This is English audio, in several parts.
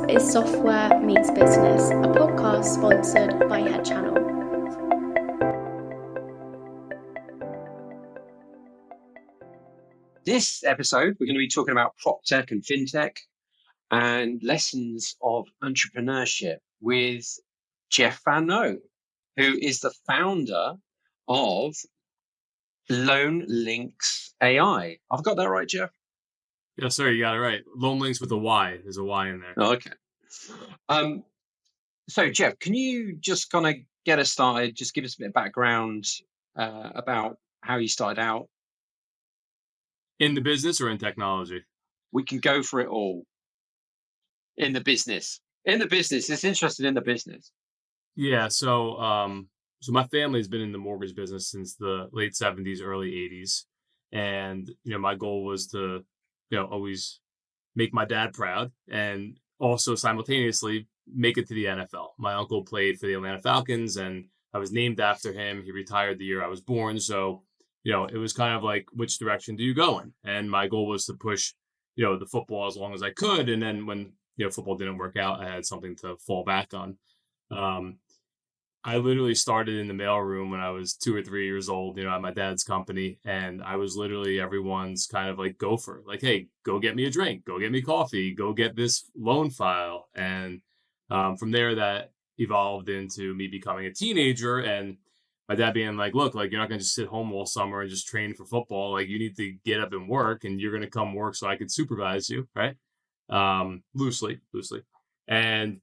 is Software Meets Business, a podcast sponsored by Head Channel. This episode, we're going to be talking about PropTech and Fintech and lessons of entrepreneurship with Jeff VanNote, who is the founder of LoanLynx AI. I've got that right, Jeff? Yes, sir. You got it right. LoanLynx with a Y. There's a Y in there. Oh, okay. So, Jeff, can you just kind of get us started? Just give us a bit of background about how you started out. In the business or in technology? We can go for it all. In the business. It's interested in the business. Yeah. So my family has been in the mortgage business since the late 70s, early 80s. And, my goal was to, always make my dad proud and also simultaneously make it to the NFL. My uncle played for the Atlanta Falcons and I was named after him. He retired the year I was born. So, it was kind of like, which direction do you go in? And my goal was to push, the football as long as I could. And then when, football didn't work out, I had something to fall back on. I literally started in the mailroom when I was 2 or 3 years old, at my dad's company. And I was literally everyone's kind of like gopher, like, hey, go get me a drink, go get me coffee, go get this loan file. And from there, that evolved into me becoming a teenager and my dad being like, look, like, you're not going to just sit home all summer and just train for football. Like, you need to get up and work and you're going to come work so I could supervise you. Right. Loosely. And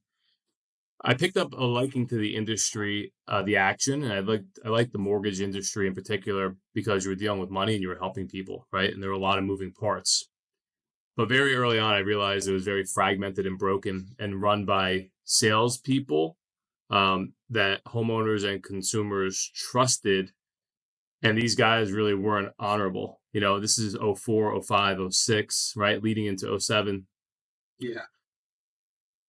I picked up a liking to the industry, the action, and I liked the mortgage industry in particular because you were dealing with money and you were helping people, right? And there were a lot of moving parts. But very early on, I realized it was very fragmented and broken and run by salespeople that homeowners and consumers trusted. And these guys really weren't honorable. This is 04, 05, 06, right? Leading into 07. Yeah.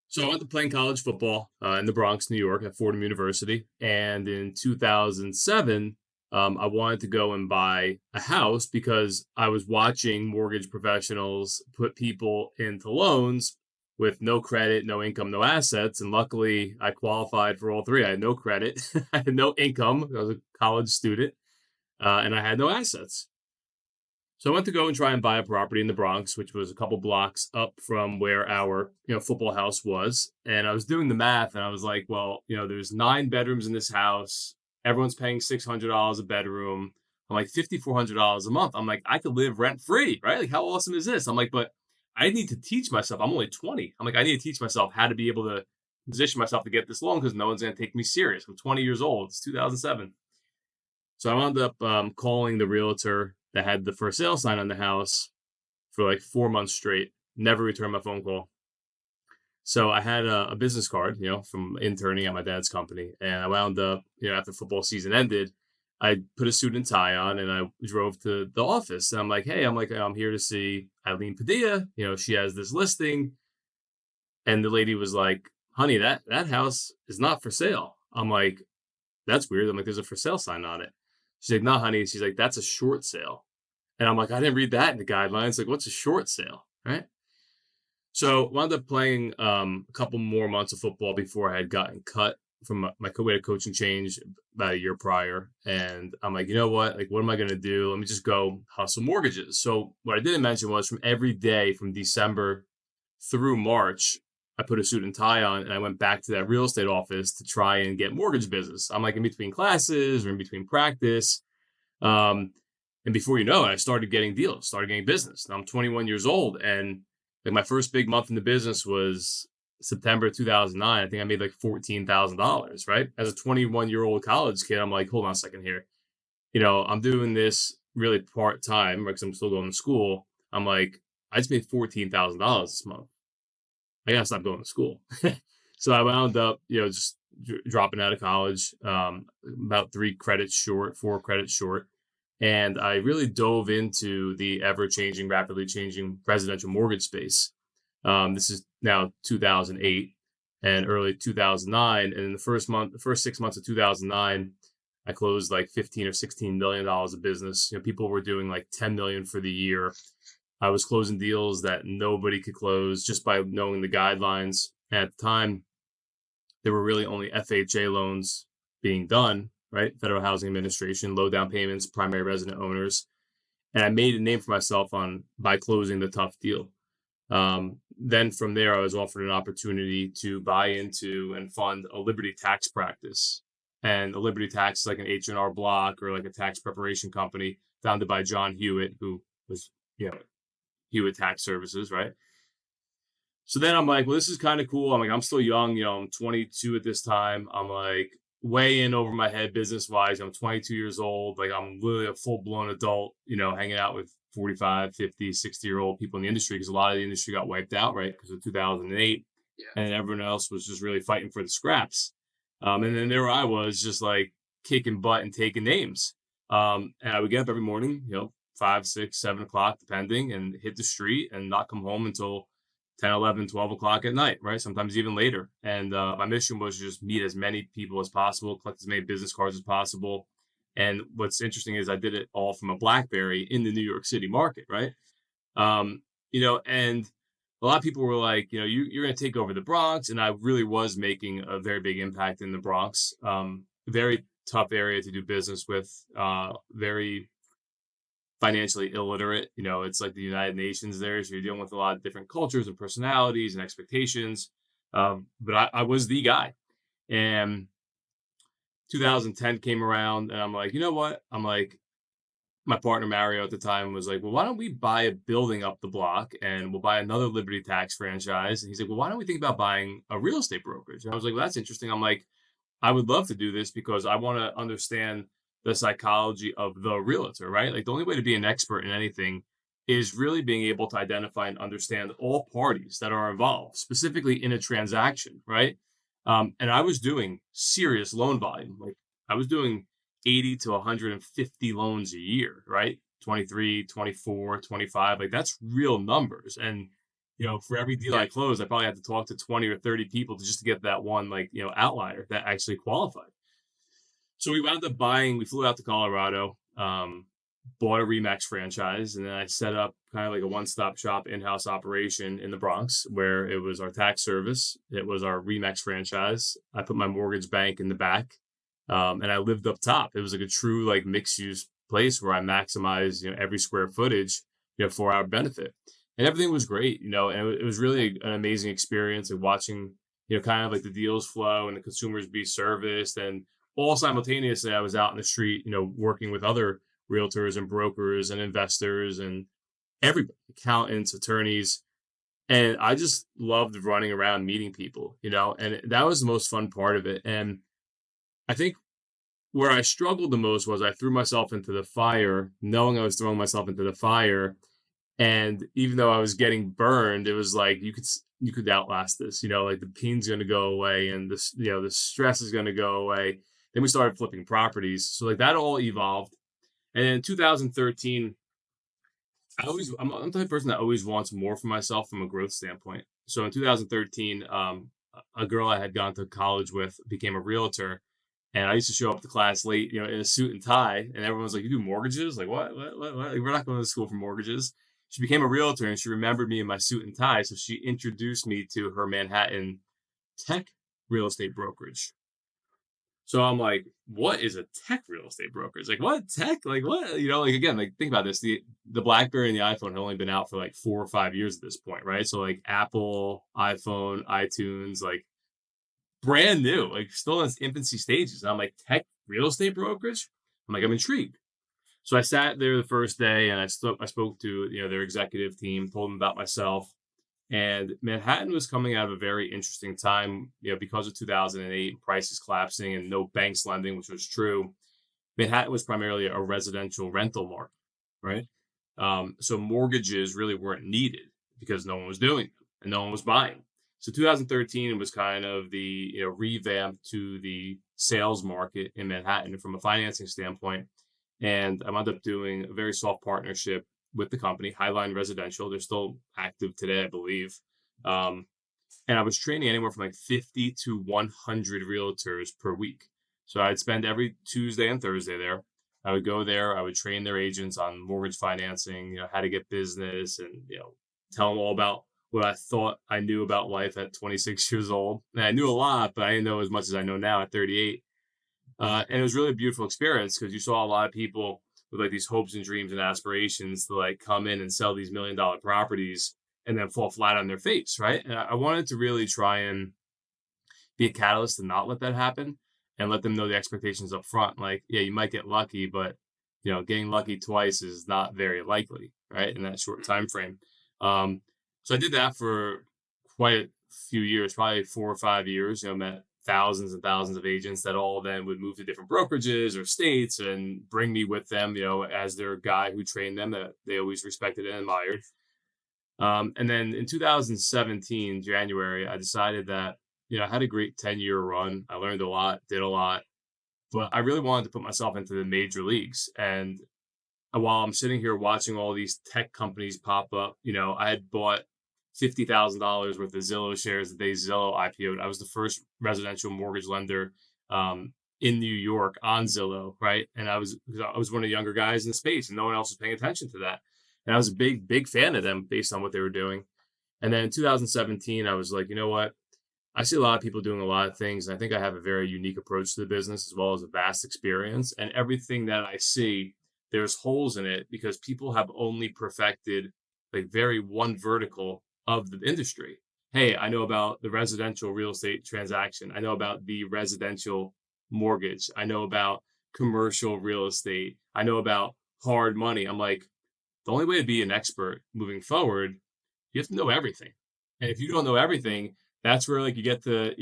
So I went to playing college football in the Bronx, New York at Fordham University. And in 2007, I wanted to go and buy a house because I was watching mortgage professionals put people into loans with no credit, no income, no assets. And luckily, I qualified for all three. I had no credit, I had no income. I was a college student, and I had no assets. So I went to go and try and buy a property in the Bronx, which was a couple blocks up from where our, football house was. And I was doing the math and I was like, well, there's 9 bedrooms in this house. Everyone's paying $600 a bedroom. I'm like $5,400 a month. I'm like, I could live rent free, right? Like, how awesome is this? I'm like, but I need to teach myself. I'm only 20. I'm like, I need to teach myself how to be able to position myself to get this loan because no one's going to take me serious. I'm 20 years old. It's 2007. So I wound up calling the realtor that had the for sale sign on the house for like 4 months straight, never returned my phone call. So I had a business card, from interning at my dad's company. And I wound up, after football season ended, I put a suit and tie on and I drove to the office. And I'm like, hey, I'm here to see Eileen Padilla. She has this listing. And the lady was like, honey, that house is not for sale. I'm like, that's weird. I'm like, there's a for sale sign on it. She's like, no, honey. She's like, that's a short sale. And I'm like, I didn't read that in the guidelines. Like, what's a short sale? Right. So wound up playing a couple more months of football before I had gotten cut from my coaching change about a year prior. And I'm like, you know what? Like, what am I going to do? Let me just go hustle mortgages. So what I didn't mention was from every day from December through March, I put a suit and tie on and I went back to that real estate office to try and get mortgage business. I'm like in between classes or in between practice. And before you know it, I started getting deals, started getting business. Now I'm 21 years old and like my first big month in the business was September 2009. I think I made like $14,000, right? As a 21-year-old college kid, I'm like, hold on a second here. I'm doing this really part-time because I'm still going to school. I'm like, I just made $14,000 this month. I gotta stop going to school. So I wound up, just dropping out of college, about 4 credits short. And I really dove into the ever-changing, rapidly changing residential mortgage space. This is now 2008 and early 2009. And in the first 6 months of 2009, I closed like $15 or $16 million of business. People were doing like 10 million for the year. I was closing deals that nobody could close just by knowing the guidelines. At the time, there were really only FHA loans being done, right? Federal Housing Administration, low down payments, primary resident owners. And I made a name for myself by closing the tough deal. Then from there, I was offered an opportunity to buy into and fund a Liberty tax practice. And a Liberty tax is like an H&R Block or like a tax preparation company founded by John Hewitt, who was, Hewitt Tax Services, right? So then I'm like, well, this is kind of cool. I'm like, I'm still young, I'm 22 at this time. I'm like way in over my head business wise. I'm 22 years old. Like I'm literally a full blown adult, hanging out with 45, 50, 60-year-old people in the industry because a lot of the industry got wiped out, right? Because of 2008. Yeah. And everyone else was just really fighting for the scraps. And then there I was just like kicking butt and taking names. And I would get up every morning, 5, 6, 7 o'clock, depending, and hit the street and not come home until 10, 11, 12 o'clock at night, right? Sometimes even later. And my mission was to just meet as many people as possible, collect as many business cards as possible. And what's interesting is I did it all from a BlackBerry in the New York City market, right? And a lot of people were like, you're going to take over the Bronx. And I really was making a very big impact in the Bronx. Very tough area to do business with, very financially illiterate. It's like the United Nations there. So you're dealing with a lot of different cultures and personalities and expectations. But I was the guy. And 2010 came around and I'm like, you know what? I'm like, my partner Mario at the time was like, well, why don't we buy a building up the block and we'll buy another Liberty tax franchise? And he's like, well, why don't we think about buying a real estate brokerage? And I was like, well, that's interesting. I'm like, I would love to do this because I want to understand the psychology of the realtor, right? Like the only way to be an expert in anything is really being able to identify and understand all parties that are involved, specifically in a transaction, right? And I was doing serious loan volume. Like I was doing 80 to 150 loans a year, right? 23, 24, 25, like that's real numbers. And, for every deal I closed, I probably had to talk to 20 or 30 people just to get that one, outlier that actually qualified. So we flew out to Colorado, bought a RE/MAX franchise, and then I set up kind of like a one-stop shop in-house operation in the Bronx where it was our tax service. It was our RE/MAX franchise. I put my mortgage bank in the back, and I lived up top. It was like a true like mixed-use place where I maximized, every square footage, for our benefit. And everything was great, and it was really an amazing experience of watching, kind of like the deals flow and the consumers be serviced. And all simultaneously, I was out in the street, working with other realtors and brokers and investors and everybody, accountants, attorneys. And I just loved running around meeting people, and that was the most fun part of it. And I think where I struggled the most was I threw myself into the fire, knowing I was throwing myself into the fire. And even though I was getting burned, it was like, you could outlast this, like the pain's going to go away and this, the stress is going to go away. Then we started flipping properties. So like that all evolved. And in 2013, I'm the type of person that always wants more for myself from a growth standpoint. So in 2013, a girl I had gone to college with became a realtor. And I used to show up to class late, in a suit and tie. And everyone's like, you do mortgages? Like, what? Like, we're not going to school for mortgages. She became a realtor and she remembered me in my suit and tie. So she introduced me to her Manhattan tech real estate brokerage. So I'm like, what is a tech real estate brokerage? Like, what tech? Like, what? Again, like, think about this. The BlackBerry and the iPhone had only been out for like 4 or 5 years at this point, right? So like Apple, iPhone, iTunes, like brand new, like still in its infancy stages. And I'm like, tech real estate brokerage? I'm like, I'm intrigued. So I sat there the first day and I spoke to, their executive team, told them about myself. And Manhattan was coming out of a very interesting time, because of 2008 prices collapsing and no banks lending, which was true. Manhattan was primarily a residential rental market, right? So mortgages really weren't needed because no one was doing them and no one was buying. So 2013 was kind of the revamp to the sales market in Manhattan from a financing standpoint. And I wound up doing a very soft partnership with the company, Highline Residential. They're still active today, I believe. And I was training anywhere from like 50 to 100 realtors per week. So I'd spend every Tuesday and Thursday there. I would go there. I would train their agents on mortgage financing, how to get business and, tell them all about what I thought I knew about life at 26 years old. And I knew a lot, but I didn't know as much as I know now at 38. And it was really a beautiful experience because you saw a lot of people with like these hopes and dreams and aspirations to like come in and sell these $1 million properties and then fall flat on their face, right? And I wanted to really try and be a catalyst to not let that happen and let them know the expectations up front. Like, yeah, you might get lucky, but getting lucky twice is not very likely, right? In that short time frame. So I did that for quite a few years, probably 4 or 5 years. Met thousands and thousands of agents that all then would move to different brokerages or states and bring me with them, as their guy who trained them that they always respected and admired. And then in 2017, January, I decided that, I had a great 10-year run. I learned a lot, did a lot, but I really wanted to put myself into the major leagues. And while I'm sitting here watching all these tech companies pop up, I had bought $50,000 worth of Zillow shares the day Zillow IPO'd. I was the first residential mortgage lender in New York on Zillow, right? And I was one of the younger guys in the space, and no one else was paying attention to that. And I was a big fan of them based on what they were doing. And then in 2017, I was like, you know what? I see a lot of people doing a lot of things, and I think I have a very unique approach to the business as well as a vast experience. And everything that I see, there's holes in it because people have only perfected like very one vertical of the industry. Hey, I know about the residential real estate transaction. I know about the residential mortgage. I know about commercial real estate. I know about hard money. I'm like, the only way to be an expert moving forward, you have to know everything. And if you don't know everything, that's where like you get to,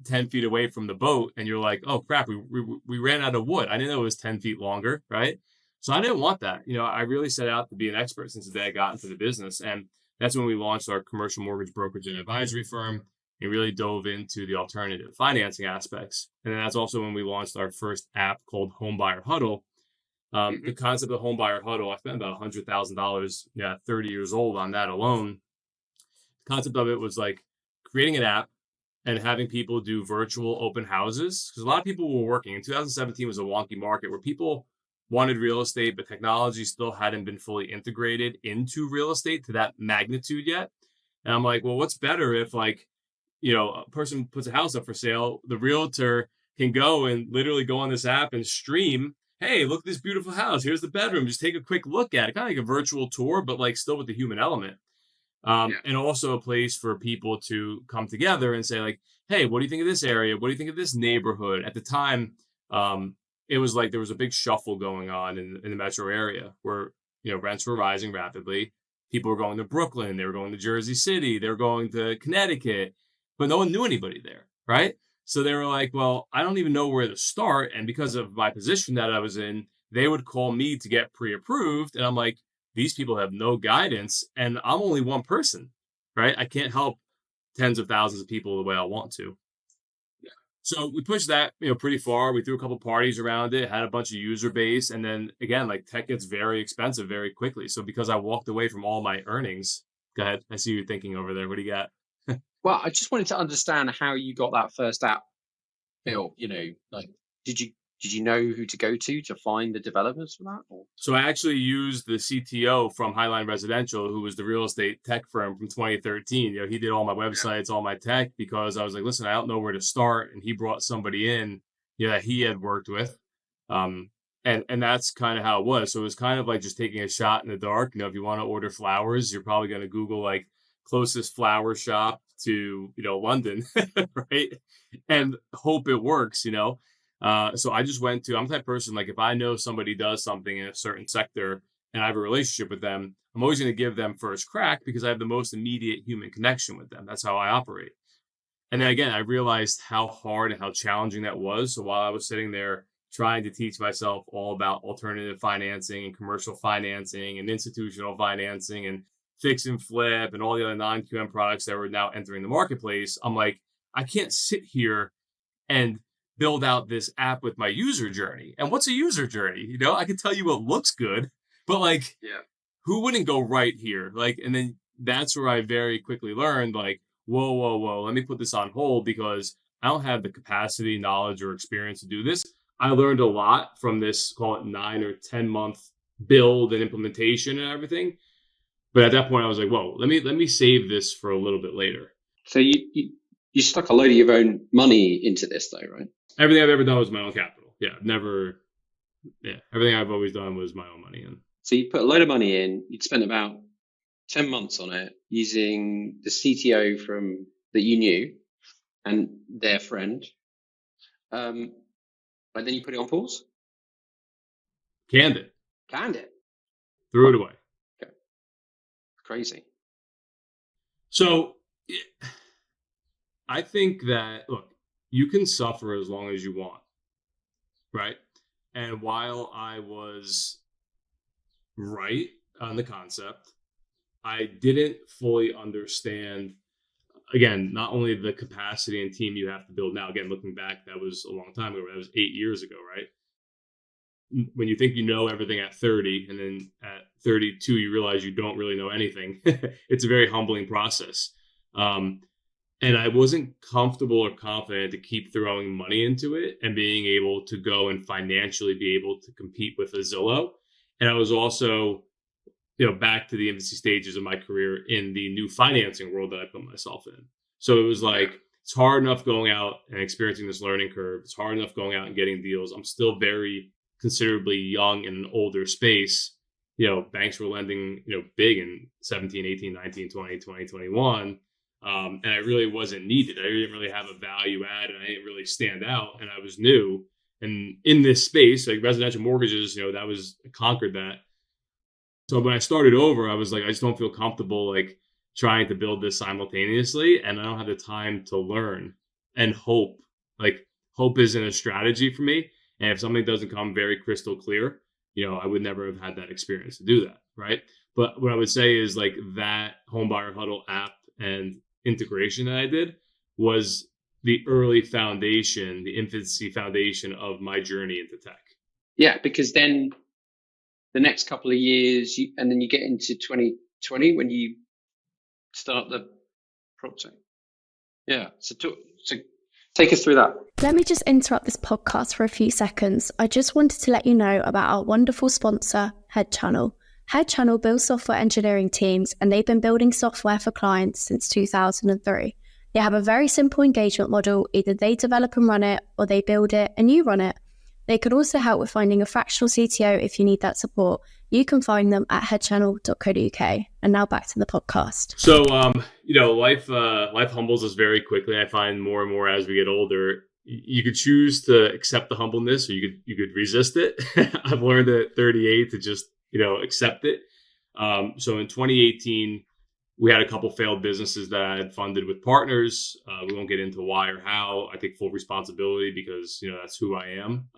10 feet away from the boat and you're like, oh crap, we ran out of wood. I didn't know it was 10 feet longer, right? So I didn't want that. I really set out to be an expert since the day I got into the business. And that's when we launched our commercial mortgage brokerage and advisory firm and really dove into the alternative financing aspects. And then that's also when we launched our first app called Homebuyer Huddle. The concept of Homebuyer Huddle, I spent about $100,000, 30 years old on that alone. The concept of it was like creating an app and having people do virtual open houses. Because a lot of people were working. In 2017 was a wonky market where people wanted real estate, but technology still hadn't been fully integrated into real estate to that magnitude yet. And I'm like, well, what's better if a person puts a house up for sale, the realtor can go and literally go on this app and stream, hey, look at this beautiful house. Here's the bedroom. Just take a quick look at it. Kind of like a virtual tour, but like still with the human element. And also a place for people to come together and say like, hey, what do you think of this area? What do you think of this neighborhood? At the time, it was like there was a big shuffle going on in the metro area where, rents were rising rapidly. People were going to Brooklyn. They were going to Jersey City. They were going to Connecticut, but no one knew anybody there, right? So they were like, well, I don't even know where to start. And because of my position that I was in, they would call me to get pre-approved. And I'm like, these people have no guidance and I'm only one person, right? I can't help tens of thousands of people the way I want to. So we pushed that, pretty far. We threw a couple parties around it, had a bunch of user base. And then again, like tech gets very expensive very quickly. So because I walked away from all my earnings, go ahead. I see you thinking over there. What do you got? Well, I just wanted to understand how you got that first app built. Like, did you know who to go to find the developers for that? Or? So I actually used the CTO from Highline Residential, who was the real estate tech firm from 2013. He did all my websites, all my tech, because I was like, listen, I don't know where to start. And he brought somebody in, that he had worked with. And that's kind of how it was. So it was kind of like just taking a shot in the dark. If you want to order flowers, you're probably going to Google like closest flower shop to, London, right? And hope it works, So I just went to, I'm the type of person, like if I know somebody does something in a certain sector and I have a relationship with them, I'm always going to give them first crack because I have the most immediate human connection with them. That's how I operate. And then again, I realized how hard and how challenging that was. So while I was sitting there trying to teach myself all about alternative financing and commercial financing and institutional financing and fix and flip and all the other non-QM products that were now entering the marketplace, I'm like, I can't sit here and build out this app with my user journey. And what's a user journey? I can tell you what looks good, but like, who wouldn't go right here? Like, and then that's where I very quickly learned like, whoa, let me put this on hold because I don't have the capacity, knowledge, or experience to do this. I learned a lot from this, call it 9 or 10 month build and implementation and everything. But at that point, I was like, whoa, let me save this for a little bit later. So you stuck a load of your own money into this though, right? Everything I've ever done was my own capital. Everything I've always done was my own money. And So you put a load of money in, you'd spent about 10 months on it using the CTO that you knew and their friend. And then you put it on pause? canned it, Canned it. threw it away. Okay. Crazy. So I think that, look, you can suffer as long as you want, right? And while I was right on the concept, I didn't fully understand, again, not only the capacity and team you have to build now. Again, looking back, that was a long time ago. That was 8 years ago, right? When you think you know everything at 30 and then at 32 you realize you don't really know anything, it's a very humbling process. And I wasn't comfortable or confident to keep throwing money into it and being able to go and financially be able to compete with a Zillow. And I was also, back to the infancy stages of my career in the new financing world that I put myself in. So it was like, it's hard enough going out and experiencing this learning curve. It's hard enough going out and getting deals. I'm still very considerably young in an older space. Banks were lending, big in 17, 18, 19, 20, 2021. And I really wasn't needed. I didn't really have a value add and I didn't really stand out, and I was new. And in this space, like residential mortgages, I conquered that. So when I started over, I was like, I just don't feel comfortable like trying to build this simultaneously. And I don't have the time to learn and hope. Like hope isn't a strategy for me. And if something doesn't come very crystal clear, I would never have had that experience to do that. Right. But what I would say is like that Homebuyer Huddle app and integration that I did was the early foundation, the infancy foundation of my journey into tech. Yeah, because then the next couple of years, and then you get into 2020 when you start the PropTech. Yeah, so take us through that. Let me just interrupt this podcast for a few seconds. I just wanted to let you know about our wonderful sponsor, Head Channel. Head Channel builds software engineering teams, and they've been building software for clients since 2003. They have a very simple engagement model. Either they develop and run it, or they build it and you run it. They could also help with finding a fractional CTO if you need that support. You can find them at headchannel.co.uk. And now back to the podcast. So, life humbles us very quickly. I find more and more as we get older. You could choose to accept the humbleness, or you could resist it. I've learned at 38 to just accept it. So in 2018, we had a couple failed businesses that I had funded with partners. We won't get into why or how. I take full responsibility because, that's who I am.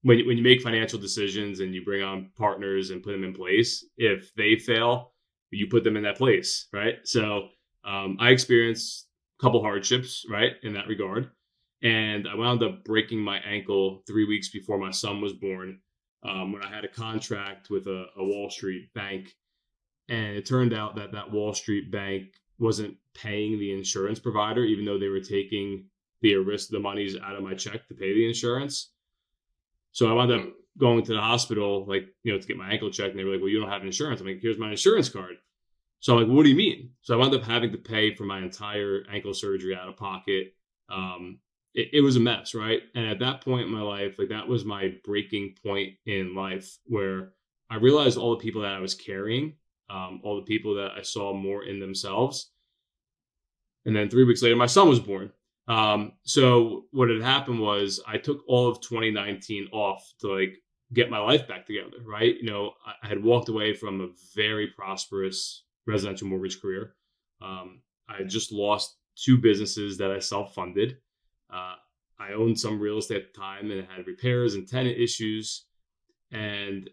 When you make financial decisions and you bring on partners and put them in place, if they fail, you put them in that place, right? So I experienced a couple hardships, right, in that regard. And I wound up breaking my ankle 3 weeks before my son was born. When I had a contract with a Wall Street bank, and it turned out that Wall Street bank wasn't paying the insurance provider, even though they were taking the monies out of my check to pay the insurance. So I wound up going to the hospital, to get my ankle checked, and they were like, well, you don't have insurance. I'm like, here's my insurance card. So I'm like, what do you mean? So I wound up having to pay for my entire ankle surgery out of pocket. It was a mess, right? And at that point in my life, that was my breaking point in life, where I realized all the people that I was carrying, all the people that I saw more in themselves. And then 3 weeks later, my son was born. So what had happened was I took all of 2019 off to get my life back together, right? I had walked away from a very prosperous residential mortgage career. I had just lost 2 businesses that I self-funded. I owned some real estate at the time, and it had repairs and tenant issues. And,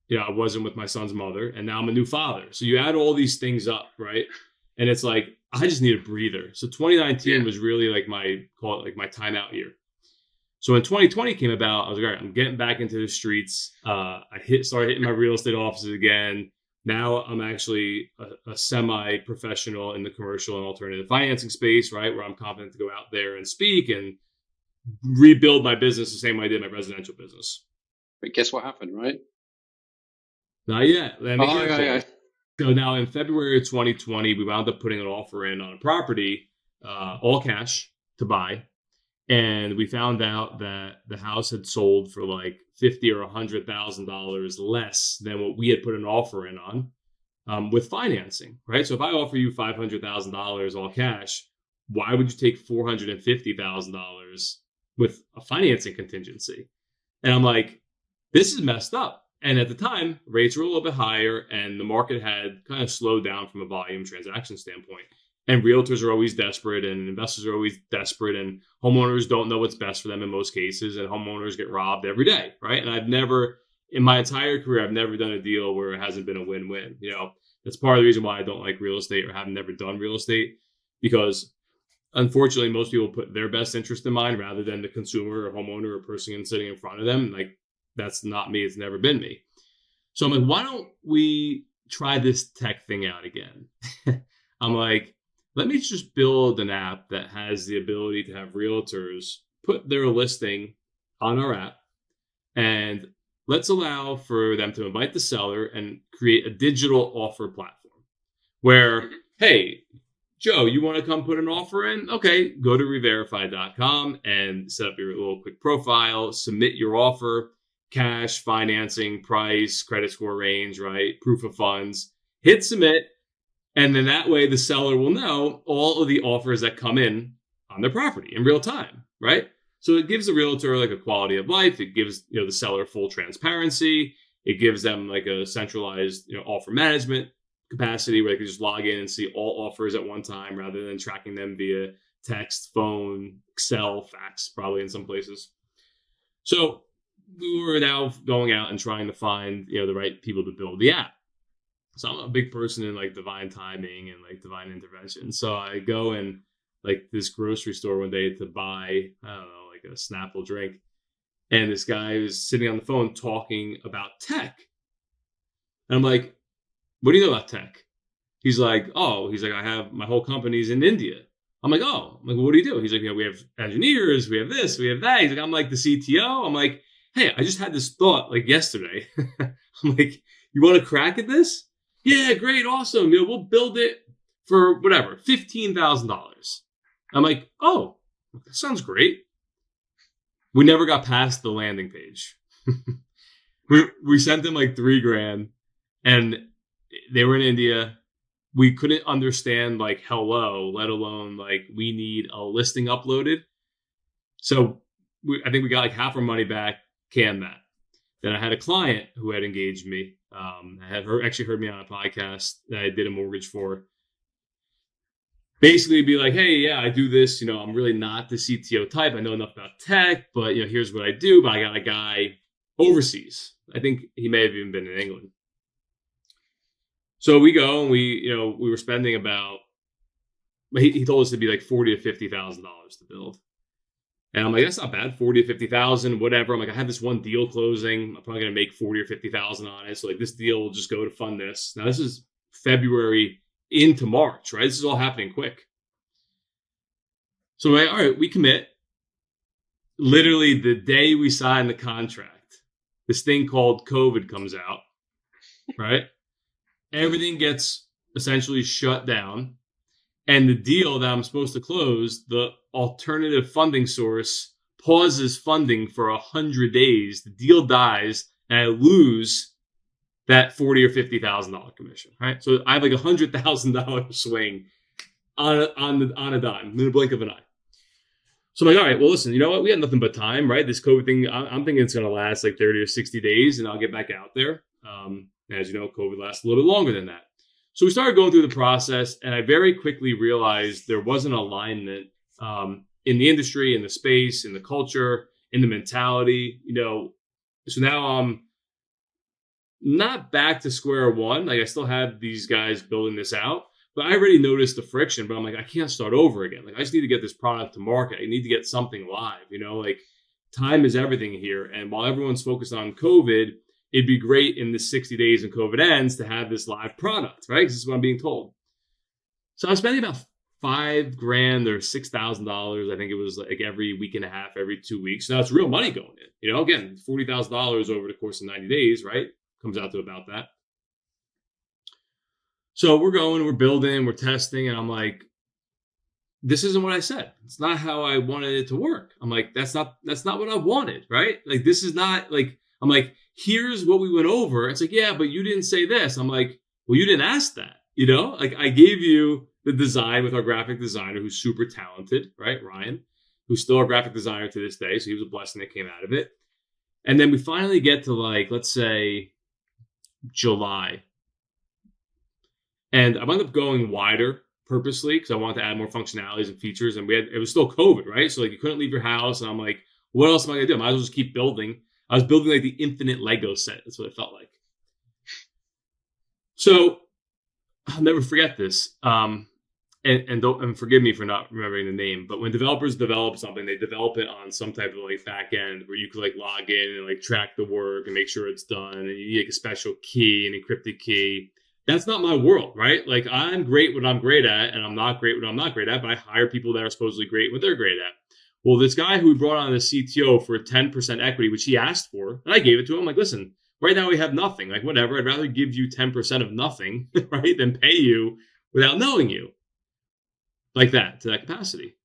I wasn't with my son's mother, and now I'm a new father. So you add all these things up, right? And it's like, I just need a breather. So 2019 was really my timeout year. So when 2020 came about, I was like, all right, I'm getting back into the streets. I started hitting my real estate offices again. Now I'm actually a semi-professional in the commercial and alternative financing space, right? Where I'm confident to go out there and speak and rebuild my business the same way I did my residential business. But guess what happened, right? Not yet. Let me Oh, get yeah, there. yeah. So now in February of 2020, we wound up putting an offer in on a property, all cash to buy. And we found out that the house had sold for like $50,000 or $100,000 less than what we had put an offer in on, with financing, right? So if I offer you $500,000 all cash, why would you take $450,000 with a financing contingency? And I'm like, this is messed up. And at the time, rates were a little bit higher and the market had kind of slowed down from a volume transaction standpoint. And realtors are always desperate and investors are always desperate and homeowners don't know what's best for them in most cases. And homeowners get robbed every day, right? And I've never, in my entire career, I've never done a deal where it hasn't been a win-win. That's part of the reason why I don't like real estate or have never done real estate, because unfortunately, most people put their best interest in mind rather than the consumer or homeowner or person sitting in front of them. Like, that's not me. It's never been me. So I'm like, why don't we try this tech thing out again? I'm like, let me just build an app that has the ability to have realtors put their listing on our app, and let's allow for them to invite the seller and create a digital offer platform where, hey, Joe, you want to come put an offer in? Okay, go to reverify.com and set up your little quick profile, submit your offer, cash, financing, price, credit score range, right? Proof of funds, hit submit. And then that way the seller will know all of the offers that come in on their property in real time, right? So it gives the realtor like a quality of life. It gives the seller full transparency. It gives them like a centralized offer management capacity where they can just log in and see all offers at one time rather than tracking them via text, phone, Excel, fax, probably in some places. So we were now going out and trying to find the right people to build the app. So I'm a big person in like divine timing and like divine intervention. So I go in like this grocery store one day to buy, I don't know, like a Snapple drink. And this guy was sitting on the phone talking about tech. And I'm like, what do you know about tech? He's like, I have my whole company's in India. I'm like, oh, I'm like, well, what do you do? He's like, we have engineers, we have this, we have that. He's like, I'm like the CTO. I'm like, hey, I just had this thought like yesterday. I'm like, you want to crack at this? Yeah, great, awesome. We'll build it for whatever, $15,000. I'm like, oh, that sounds great. We never got past the landing page. we sent them like $3,000, and they were in India. We couldn't understand like hello, let alone like we need a listing uploaded. So I think we got like half our money back, canned that. Then I had a client who had engaged me. Actually heard me on a podcast that I did a mortgage for. Basically be like, hey, yeah, I do this. I'm really not the CTO type. I know enough about tech, but here's what I do. But I got a guy overseas. I think he may have even been in England. So we go and we were spending about, he told us it'd be like $40,000 to $50,000 to build. And I'm like, that's not bad, 40 to 50,000, whatever. I'm like, I have this one deal closing. I'm probably going to make 40 or 50,000 on it. So like this deal will just go to fund this. Now this is February into March, right? This is all happening quick. So all right, we commit. Literally the day we sign the contract, this thing called COVID comes out, right? Everything gets essentially shut down. And the deal that I'm supposed to close, the alternative funding source pauses funding for 100 days. The deal dies, and I lose that $40,000 or $50,000 commission. Right, so I have like $100,000 swing on a dime in the blink of an eye. So I'm like, all right, well, listen, you know what? We had nothing but time, right? This COVID thing, I'm thinking it's going to last like 30 or 60 days, and I'll get back out there. As you know, COVID lasts a little bit longer than that. So we started going through the process, and I very quickly realized there was an alignment in the industry, in the space, in the culture, in the mentality. So now I'm not back to square one. Like I still have these guys building this out, but I already noticed the friction. But I'm like, I can't start over again. Like I just need to get this product to market. I need to get something live. Like time is everything here. And while everyone's focused on COVID, it'd be great in the 60 days and COVID ends to have this live product, right? Because this is what I'm being told. So I was spending about $5,000 or $6,000. I think it was like every week and a half, every 2 weeks. Now it's real money going in. Again, $40,000 over the course of 90 days, right? Comes out to about that. So we're building, we're testing, and I'm like, this isn't what I said. It's not how I wanted it to work. I'm like, that's not what I wanted, right? Like, this is not like, I'm like, here's what we went over. It's like, yeah, but you didn't say this. I'm like, well, you didn't ask that, Like, I gave you the design with our graphic designer who's super talented, right? Ryan, who's still a graphic designer to this day. So he was a blessing that came out of it. And then we finally get to, like, let's say July. And I wound up going wider purposely because I wanted to add more functionalities and features. And it was still COVID, right? So, like, you couldn't leave your house. And I'm like, what else am I going to do? I might as well just keep building. I was building like the infinite Lego set. That's what it felt like. So I'll never forget this. And forgive me for not remembering the name, but when developers develop something, they develop it on some type of like back end where you could like log in and like track the work and make sure it's done. And you need like a special key, an encrypted key. That's not my world, right? Like, I'm great what I'm great at, and I'm not great what I'm not great at, but I hire people that are supposedly great what they're great at. Well, this guy who we brought on as CTO for 10% equity, which he asked for, and I gave it to him. Like, listen, right now we have nothing. Like, whatever. I'd rather give you 10% of nothing, right, than pay you without knowing you. Like that, to that capacity.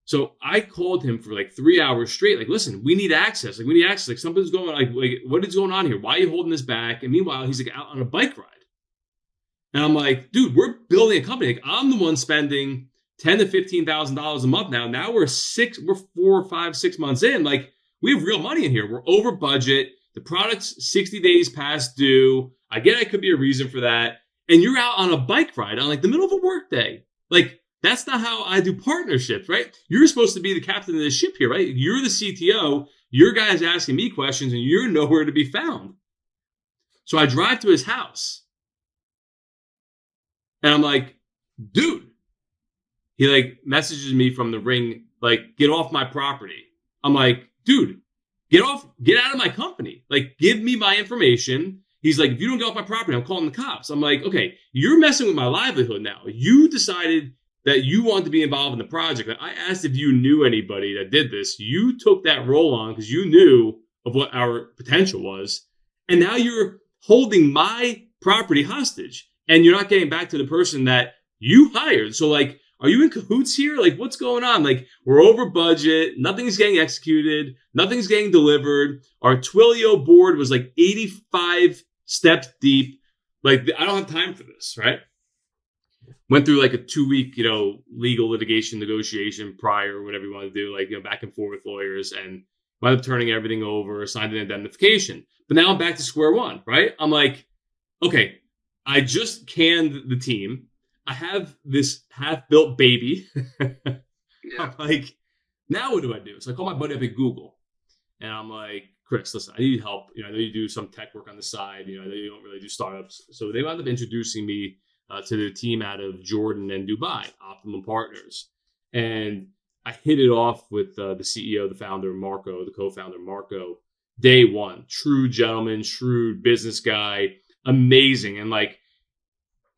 So I called him for like 3 hours straight. Like, listen, we need access. Like, we need access. Like, something's going on. Like, what is going on here? Why are you holding this back? And meanwhile, he's like out on a bike ride. And I'm like, dude, we're building a company. Like, I'm the one spending $10,000 to $15,000 a month now. Now we're 4, 5, 6 months in. Like, we have real money in here. We're over budget. The product's 60 days past due. I get it could be a reason for that. And you're out on a bike ride on like the middle of a work day. Like, that's not how I do partnerships, right? You're supposed to be the captain of the ship here, right? You're the CTO. Your guy's asking me questions and you're nowhere to be found. So I drive to his house. And I'm like, dude. He like messages me from the Ring, like, get off my property. I'm like, dude, get out of my company. Like, give me my information. He's like, if you don't get off my property, I'm calling the cops. I'm like, okay, you're messing with my livelihood now. You decided that you want to be involved in the project. I asked if you knew anybody that did this. You took that role on because you knew of what our potential was. And now you're holding my property hostage and you're not getting back to the person that you hired. So, like, are you in cahoots here? Like, what's going on? Like, we're over budget. Nothing's getting executed. Nothing's getting delivered. Our Twilio board was like 85 steps deep. Like, I don't have time for this, right? Went through like a 2-week, legal litigation negotiation prior, whatever you want to do, like, back and forth with lawyers, and wound up turning everything over, signed an indemnification. But now I'm back to square one, right? I'm like, okay, I just canned the team. I have this half-built baby. Yeah. I'm like, now what do I do? So I call my buddy up at Google, and I'm like, Chris, listen, I need help. I know you do some tech work on the side. I know you don't really do startups. So they wound up introducing me to the team out of Jordan and Dubai, Optimum Partners. And I hit it off with the CEO, the founder, Marco, the co-founder, Marco, day one. True gentleman, shrewd business guy, amazing. And like,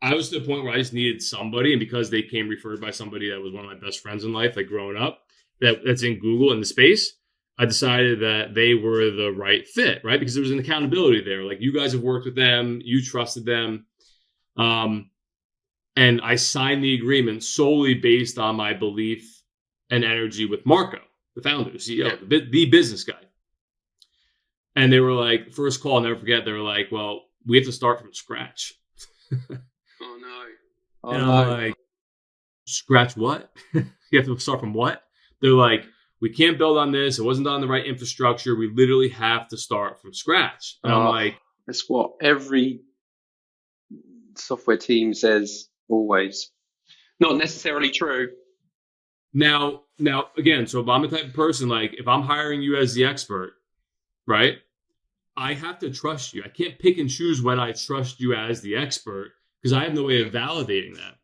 I was to the point where I just needed somebody. And because they came referred by somebody that was one of my best friends in life, like growing up, that's in Google in the space, I decided that they were the right fit, right? Because there was an accountability there. Like, you guys have worked with them, you trusted them. And I signed the agreement solely based on my belief and energy with Marco, the founder, the CEO, the business guy. And they were like, first call, I'll never forget, they were like, well, we have to start from scratch. Oh, no. And I'm like, scratch what? You have to start from what? They're like, we can't build on this. It wasn't on the right infrastructure. We literally have to start from scratch. And I'm like, that's what every software team says always. Not necessarily true. Now, again, so if I'm the type of person, like, if I'm hiring you as the expert, right, I have to trust you. I can't pick and choose when I trust you as the expert because I have no way of validating that.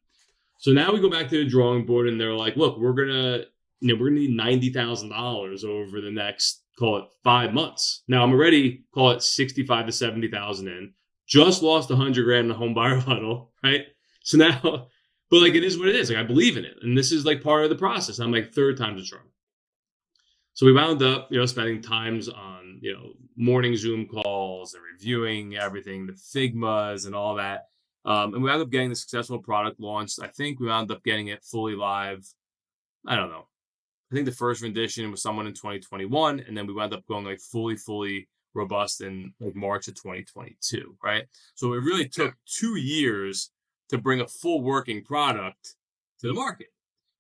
So now we go back to the drawing board and they're like, look, we're going to need $90,000 over the next, call it 5 months. Now I'm already, call it 65 to 70,000 in, just lost $100,000 in the home buyer huddle, right? So now, but like, it is what it is. Like, I believe in it. And this is like part of the process. I'm like, third time's a charm. So we wound up, spending times on, morning Zoom calls and reviewing everything, the Figmas and all that. And we wound up getting the successful product launched. I think we wound up getting it fully live. I don't know. I think the first rendition was someone in 2021, and then we wound up going like fully robust in like March of 2022, right? So it really took 2 years to bring a full working product to the market.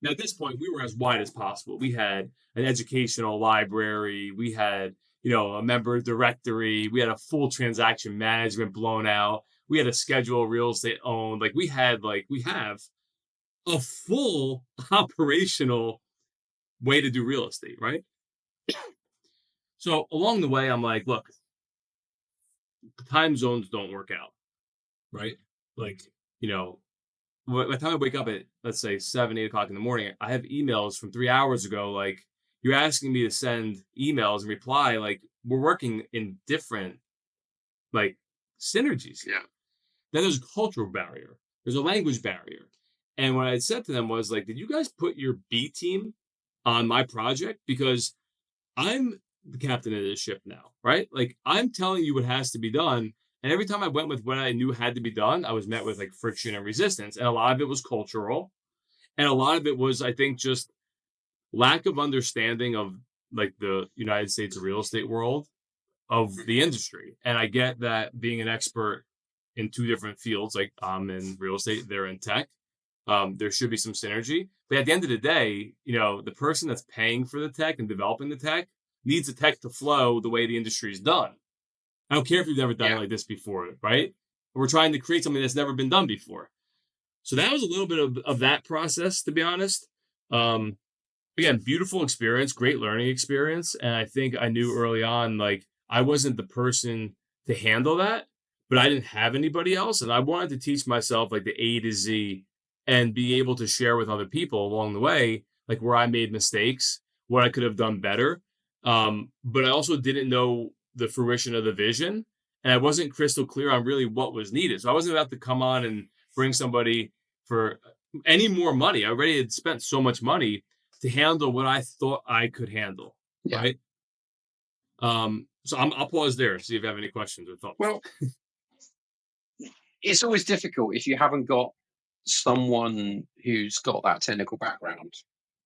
Now, at this point, we were as wide as possible. We had an educational library. We had, a member directory. We had a full transaction management blown out. We had a schedule of real estate owned. We have a full operational way to do real estate, right? So along the way, I'm like, look, the time zones don't work out, right? By the time I wake up at, let's say, 7, 8 o'clock in the morning, I have emails from 3 hours ago. Like, you're asking me to send emails and reply. Like, we're working in different, synergies. Yeah. Then there's a cultural barrier. There's a language barrier. And what I said to them was, did you guys put your B team on my project? Because I'm the captain of this ship now, right? I'm telling you what has to be done. And every time I went with what I knew had to be done, I was met with friction and resistance. And a lot of it was cultural. And a lot of it was, I think, just lack of understanding of the United States real estate world, of the industry. And I get that being an expert in 2 different fields, I'm in real estate, they're in tech. There should be some synergy. But at the end of the day, the person that's paying for the tech and developing the tech needs the tech to flow the way the industry is done. I don't care if you've never done it like this before, right? We're trying to create something that's never been done before. So that was a little bit of that process, to be honest. Again, beautiful experience, great learning experience. And I think I knew early on, I wasn't the person to handle that, but I didn't have anybody else. And I wanted to teach myself the A to Z and be able to share with other people along the way, where I made mistakes, what I could have done better. But I also didn't know the fruition of the vision, and I wasn't crystal clear on really what was needed. So I wasn't about to come on and bring somebody for any more money. I already had spent so much money to handle what I thought I could handle, right? So I'll pause there, see if you have any questions or thoughts. Well, it's always difficult if you haven't got someone who's got that technical background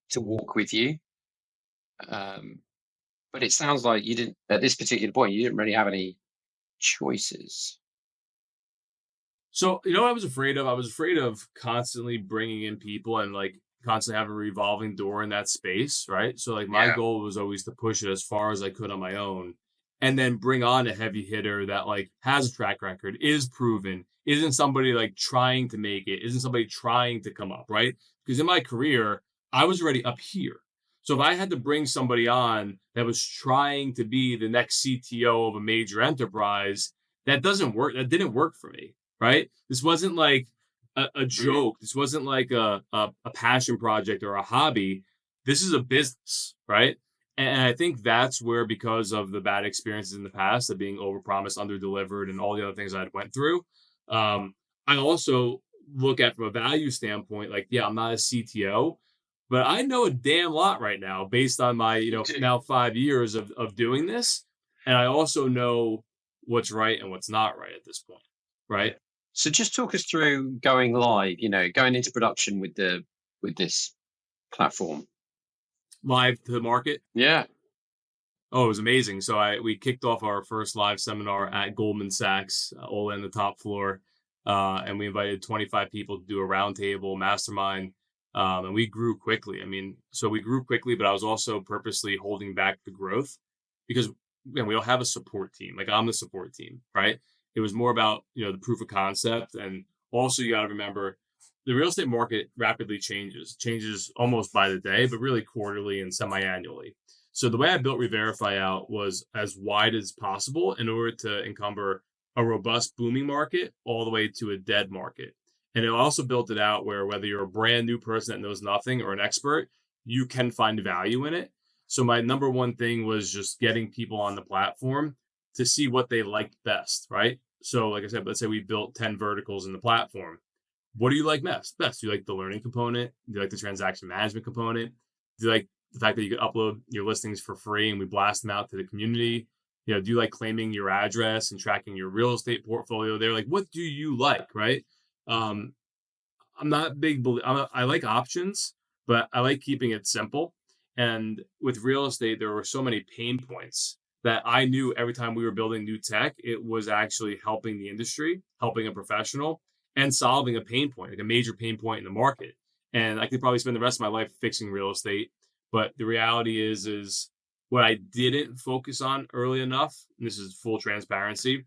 to walk with you. But it sounds like you didn't, at this particular point, you didn't really have any choices. So, what I was afraid of? I was afraid of constantly bringing in people and constantly having a revolving door in that space, right? So my goal was always to push it as far as I could on my own, and then bring on a heavy hitter that has a track record, is proven, isn't somebody trying to make it, isn't somebody trying to come up, right? Because in my career, I was already up here. So if I had to bring somebody on that was trying to be the next CTO of a major enterprise, that doesn't work. That didn't work for me, right? This wasn't a joke. This wasn't a passion project or a hobby. This is a business, right? And I think that's where, because of the bad experiences in the past of being overpromised, underdelivered, and all the other things I went through, I also look at from a value standpoint, I'm not a CTO, but I know a damn lot right now based on my, now 5 years of doing this. And I also know what's right and what's not right at this point, right? So just talk us through going live, going into production with this platform. Live to the market? Yeah. Oh, it was amazing. So we kicked off our first live seminar at Goldman Sachs, all in the top floor. And we invited 25 people to do a roundtable mastermind. And we grew quickly. We grew quickly, but I was also purposely holding back the growth because we don't have a support team. I'm the support team, right? It was more about, the proof of concept. And also you got to remember the real estate market rapidly changes almost by the day, but really quarterly and semi-annually. So the way I built Reverify out was as wide as possible in order to encumber a robust booming market all the way to a dead market. And it also built it out where whether you're a brand new person that knows nothing or an expert, you can find value in it. So my number one thing was just getting people on the platform to see what they liked best, right? So like I said, let's say we built 10 verticals in the platform. What do you like best? Do you like the learning component? Do you like the transaction management component? Do you like the fact that you can upload your listings for free and we blast them out to the community? Do you like claiming your address and tracking your real estate portfolio there? What do you like, right? I'm not big. I like options, but I like keeping it simple. And with real estate, there were so many pain points that I knew every time we were building new tech, it was actually helping the industry, helping a professional, and solving a pain point, like a major pain point in the market. And I could probably spend the rest of my life fixing real estate. But the reality is what I didn't focus on early enough, and this is full transparency,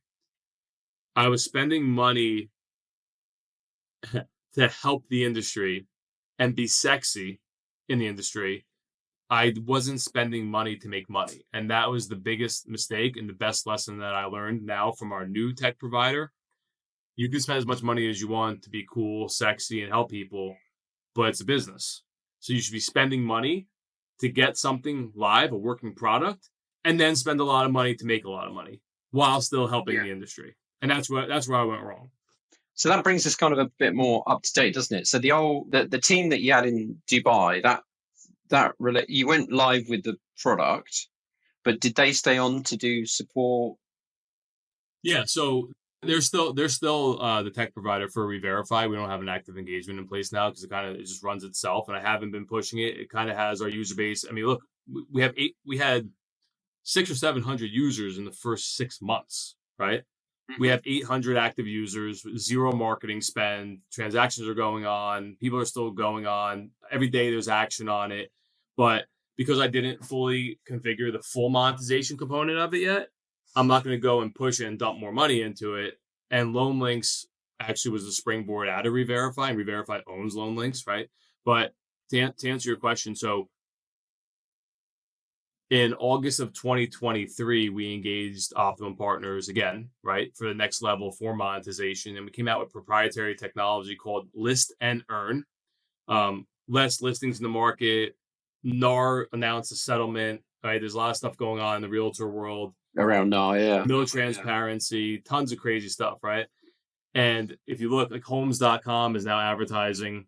I was spending money to help the industry and be sexy in the industry. I wasn't spending money to make money. And that was the biggest mistake and the best lesson that I learned now from our new tech provider. You can spend as much money as you want to be cool, sexy, and help people, but it's a business. So you should be spending money to get something live, a working product, and then spend a lot of money to make a lot of money while still helping the industry. And that's where I went wrong. So that brings us kind of a bit more up to date, doesn't it? So the team that you had in Dubai, you went live with the product, but did they stay on to do support? Yeah, so they're still the tech provider for Reverify. We don't have an active engagement in place now because it just runs itself, and I haven't been pushing it. It kind of has our user base. I mean, look, we had 600 or 700 users in the first 6 months, right? We have 800 active users, zero marketing spend. Transactions are going on. People are still going on. Every day there's action on it. But because I didn't fully configure the full monetization component of it yet, I'm not going to go and push it and dump more money into it. And LoanLynx actually was the springboard out of Reverify, and Reverify owns LoanLynx, right? But to answer your question, so in August of 2023, we engaged Optimum Partners again, right, for the next level for monetization. And we came out with proprietary technology called List and Earn. Less listings in the market. NAR announced a settlement, right? There's a lot of stuff going on in the realtor world. Around NAR, yeah. No transparency, tons of crazy stuff, right? And if you look, like homes.com is now advertising,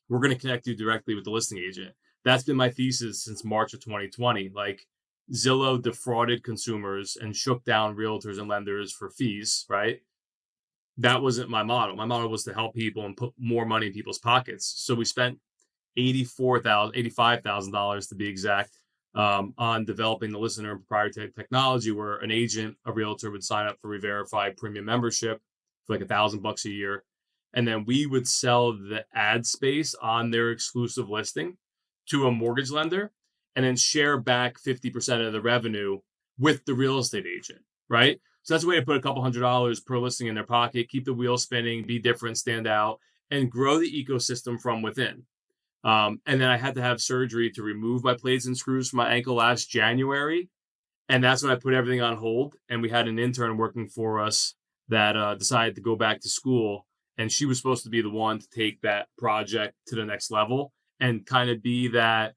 we're going to connect you directly with the listing agent. That's been my thesis since March of 2020. Like, Zillow defrauded consumers and shook down realtors and lenders for fees, right? That wasn't my model. My model was to help people and put more money in people's pockets. So we spent $85,000 to be exact, on developing the listener and proprietary technology where an agent, a realtor, would sign up for Reverify premium membership for like $1,000 a year. And then we would sell the ad space on their exclusive listing to a mortgage lender and then share back 50% of the revenue with the real estate agent, right? So that's a way to put a couple $100 per listing in their pocket, keep the wheel spinning, be different, stand out, and grow the ecosystem from within. And then I had to have surgery to remove my plates and screws from my ankle last January. And that's when I put everything on hold. And we had an intern working for us that decided to go back to school. And she was supposed to be the one to take that project to the next level and kind of be that,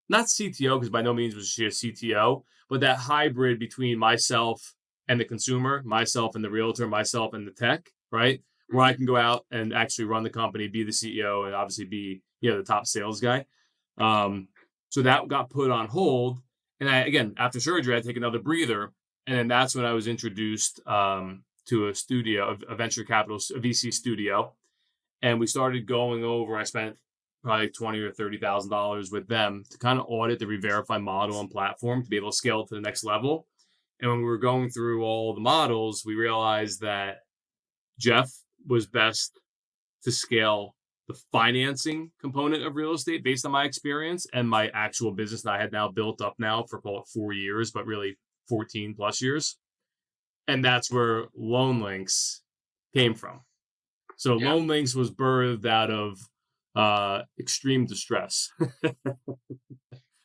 not CTO, because by no means was she a CTO, but that hybrid between myself and the consumer, myself and the realtor, myself and the tech, right? Where I can go out and actually run the company, be the CEO, and obviously be, the top sales guy. So that got put on hold. And again, after surgery, I take another breather. And then that's when I was introduced to a studio, a venture capital, a VC studio. And we started going over, I spent probably $20,000 or $30,000 with them to kind of audit the Reverify model and platform to be able to scale it to the next level. And when we were going through all the models, we realized that Jeff was best to scale the financing component of real estate based on my experience and my actual business that I had now built up now for, call it 4 years, but really 14 plus years. And that's where LoanLynx came from. So LoanLynx was birthed out of extreme distress.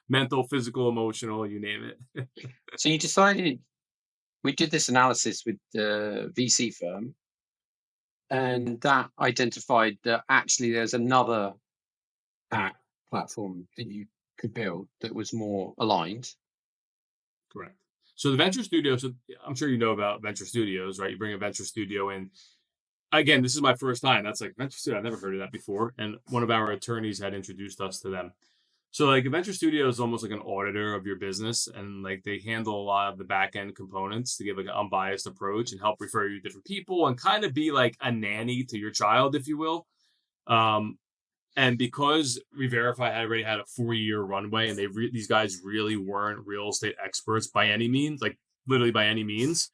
Mental, physical, emotional, you name it. So you decided, we did this analysis with the VC firm, and that identified that actually there's another app platform that you could build that was more aligned. Correct. So the venture studio, so I'm sure you know about venture studios, right? You bring a venture studio in. Again, this is my first time. That's like venture studio. I've never heard of that before. And one of our attorneys had introduced us to them. So like a venture studio is almost like an auditor of your business, and like they handle a lot of the back end components to give like an unbiased approach and help refer you to different people and kind of be like a nanny to your child, if you will. Um, and because Reverify had already had a 4-year runway, and these guys really weren't real estate experts by any means, like literally by any means,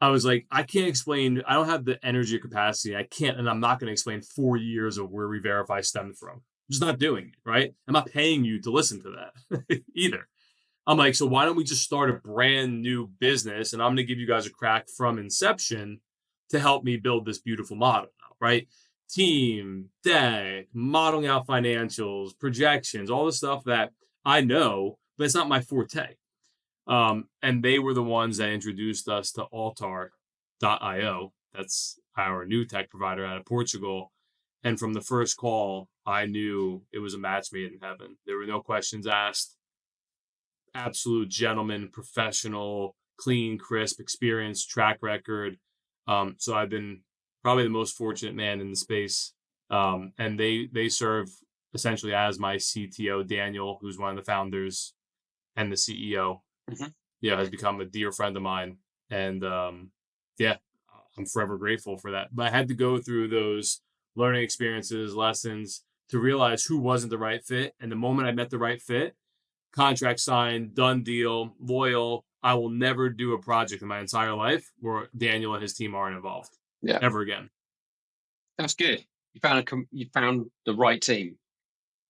I was like, I can't explain. I don't have the energy or capacity. I can't, and I'm not going to explain 4 years of where Reverify stemmed from. I'm just not doing it, right? I'm not paying you to listen to that either. I'm like, so why don't we just start a brand new business, and I'm going to give you guys a crack from inception to help me build this beautiful model, right? Team, deck, modeling out financials, projections, all the stuff that I know, but it's not my forte. And they were the ones that introduced us to Altar.io. That's our new tech provider out of Portugal. And from the first call, I knew it was a match made in heaven. There were no questions asked. Absolute gentleman, professional, clean, crisp, experienced, track record. So I've been probably the most fortunate man in the space. And they serve essentially as my CTO, Daniel, who's one of the founders and the CEO. Has become a dear friend of mine. And I'm forever grateful for that. But I had to go through those learning experiences, lessons to realize who wasn't the right fit. And the moment I met the right fit, contract signed, done deal, loyal. I will never do a project in my entire life where Daniel and his team aren't involved ever again. That's good. You found the right team.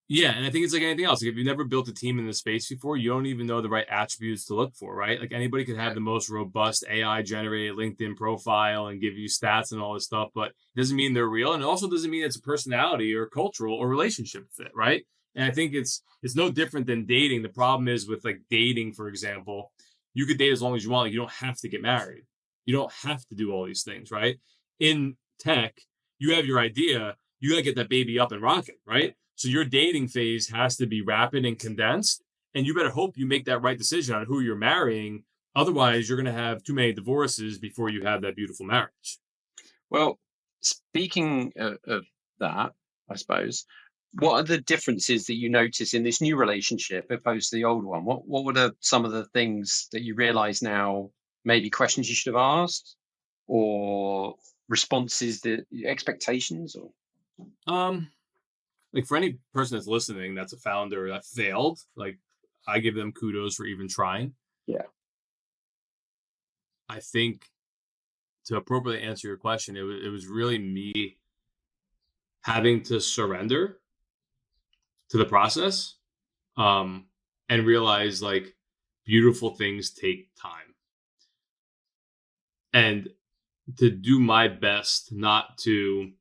Yeah, and I think it's like anything else. Like if you've never built a team in this space before, you don't even know the right attributes to look for, right? Like anybody could have the most robust AI-generated LinkedIn profile and give you stats and all this stuff, but it doesn't mean they're real, and it also doesn't mean it's a personality or cultural or relationship fit, right? And I think it's no different than dating. The problem is with like dating, for example, you could date as long as you want. Like you don't have to get married. You don't have to do all these things, right? In tech, you have your idea. You got to get that baby up and rocking, right? So your dating phase has to be rapid and condensed, and you better hope you make that right decision on who you're marrying. Otherwise, you're going to have too many divorces before you have that beautiful marriage. Well, speaking of that, I suppose, what are the differences that you notice in this new relationship opposed to the old one? What were some of the things that you realize now, maybe questions you should have asked, or responses, that expectations, or? Like for any person that's listening, that's a founder that failed, like I give them kudos for even trying. Yeah. I think to appropriately answer your question, it was really me having to surrender to the process, and realize like beautiful things take time, and to do my best not to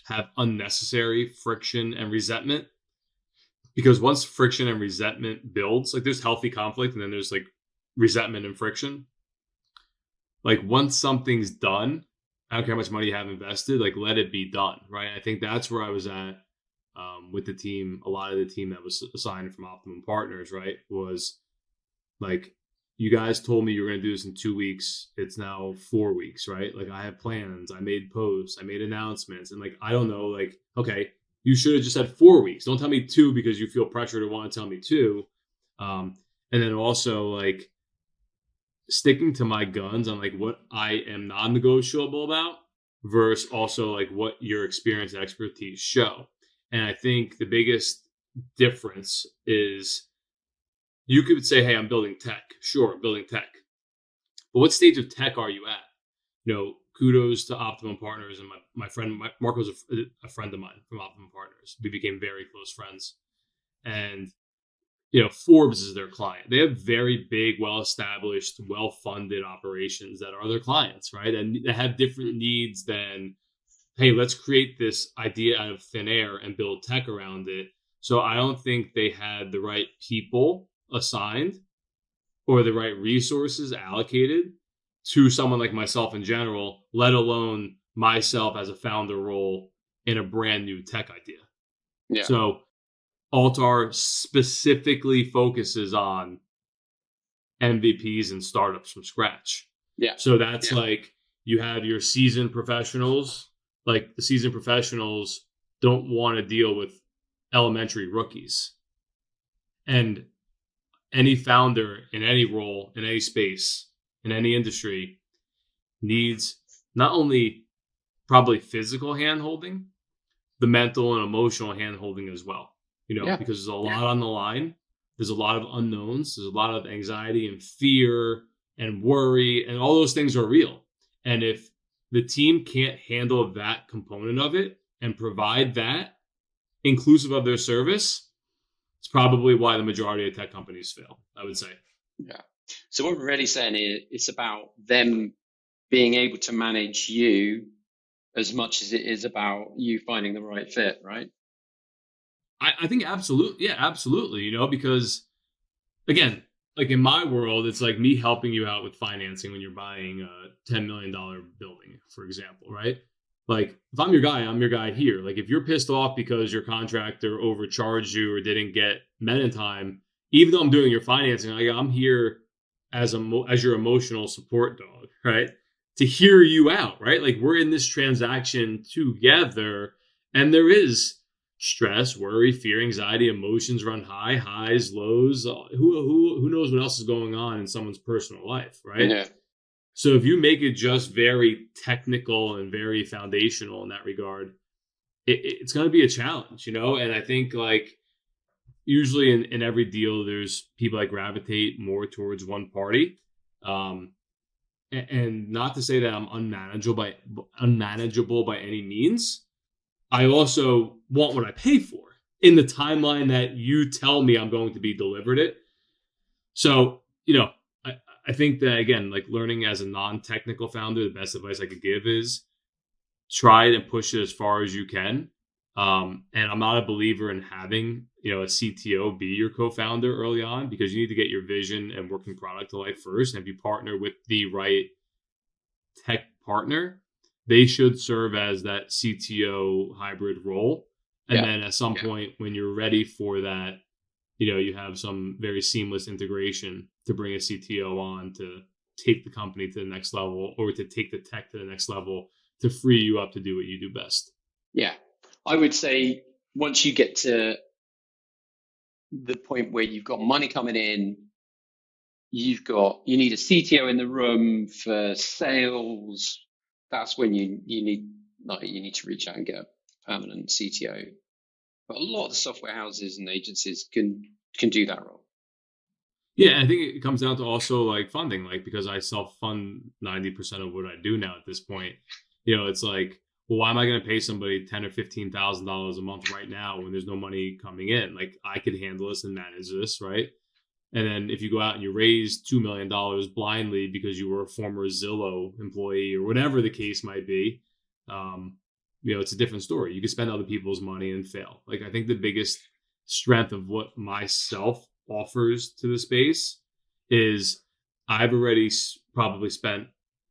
have unnecessary friction and resentment, because once friction and resentment builds, like there's healthy conflict and then there's like resentment and friction. Like once something's done, I don't care how much money you have invested, like let it be done, right? I think that's where I was at with the team. A lot of the team that was assigned from Optimum Partners, right, was like, you guys told me you were going to do this in 2 weeks. It's now 4 weeks, right? Like I have plans. I made posts. I made announcements. And like, I don't know, like, okay, you should have just said 4 weeks. Don't tell me 2 because you feel pressure to want to tell me 2. And then also like sticking to my guns on like what I am non-negotiable about versus also like what your experience and expertise show. And I think the biggest difference is, you could say, hey, I'm building tech. Sure, I'm building tech. But what stage of tech are you at? You know, kudos to Optimum Partners. And my friend, Mark was a friend of mine from Optimum Partners. We became very close friends. And, you know, Forbes is their client. They have very big, well-established, well-funded operations that are their clients, right? And they have different needs than, hey, let's create this idea out of thin air and build tech around it. So I don't think they had the right people assigned or the right resources allocated to someone like myself in general, let alone myself as a founder role in a brand new tech idea. Yeah. So Altar specifically focuses on MVPs and startups from scratch. Yeah. So that's like, you have your seasoned professionals. Like the seasoned professionals don't want to deal with elementary rookies. And any founder in any role, in any space, in any industry needs not only probably physical hand holding, the mental and emotional hand holding as well, because there's a lot on the line. There's a lot of unknowns. There's a lot of anxiety and fear and worry, and all those things are real. And if the team can't handle that component of it and provide that inclusive of their service, it's probably why the majority of tech companies fail, I would say. Yeah. So what we're really saying is it's about them being able to manage you as much as it is about you finding the right fit, right? I think absolutely. Yeah, absolutely. Because again, like in my world, it's like me helping you out with financing when you're buying a $10 million building, for example, right? Like if I'm your guy here. Like if you're pissed off because your contractor overcharged you or didn't get met in time, even though I'm doing your financing, I'm here as your emotional support dog, right? To hear you out, right? Like we're in this transaction together, and there is stress, worry, fear, anxiety, emotions run high, highs, lows. Who knows what else is going on in someone's personal life, right? Yeah. So if you make it just very technical and very foundational in that regard, it's going to be a challenge, And I think like usually in every deal, there's people that gravitate more towards one party. And not to say that I'm unmanageable by any means. I also want what I pay for in the timeline that you tell me I'm going to be delivered it. So, I think that, again, like learning as a non-technical founder, the best advice I could give is try and push it as far as you can. And I'm not a believer in having, a CTO be your co-founder early on, because you need to get your vision and working product to life first. And if you partner with the right tech partner, they should serve as that CTO hybrid role. And then at some point when you're ready for that, you have some very seamless integration to bring a CTO on to take the company to the next level, or to take the tech to the next level, to free you up to do what you do best. Yeah. I would say once you get to the point where you've got money coming in, you need a CTO in the room for sales. That's when you need to reach out and get a permanent CTO. But a lot of the software houses and agencies can do that role. Yeah, I think it comes down to also like funding, like because I self-fund 90% of what I do now at this point. It's like, well, why am I going to pay somebody $10,000 or $15,000 a month right now when there's no money coming in? Like I could handle this and manage this, right? And then if you go out and you raise $2 million blindly because you were a former Zillow employee or whatever the case might be, it's a different story. You can spend other people's money and fail. Like I think the biggest strength of what myself offers to the space is I've already probably spent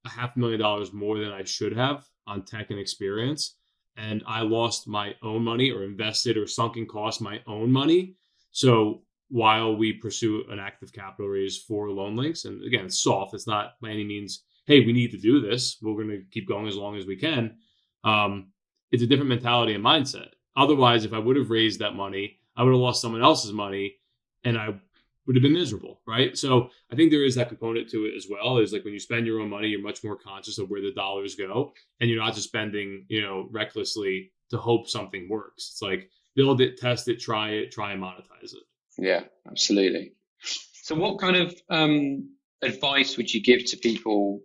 $500,000 more than I should have on tech and experience. And I lost my own money or invested or sunken cost my own money. So while we pursue an active capital raise for LoanLynx, and again, it's soft, it's not by any means, hey, we need to do this, we're going to keep going as long as we can. It's a different mentality and mindset. Otherwise, if I would have raised that money, I would have lost someone else's money and I would have been miserable, right? So I think there is that component to it as well. Is like when you spend your own money, you're much more conscious of where the dollars go, and you're not just spending, recklessly to hope something works. It's like build it, test it, try and monetize it. Yeah, absolutely. So what kind of advice would you give to people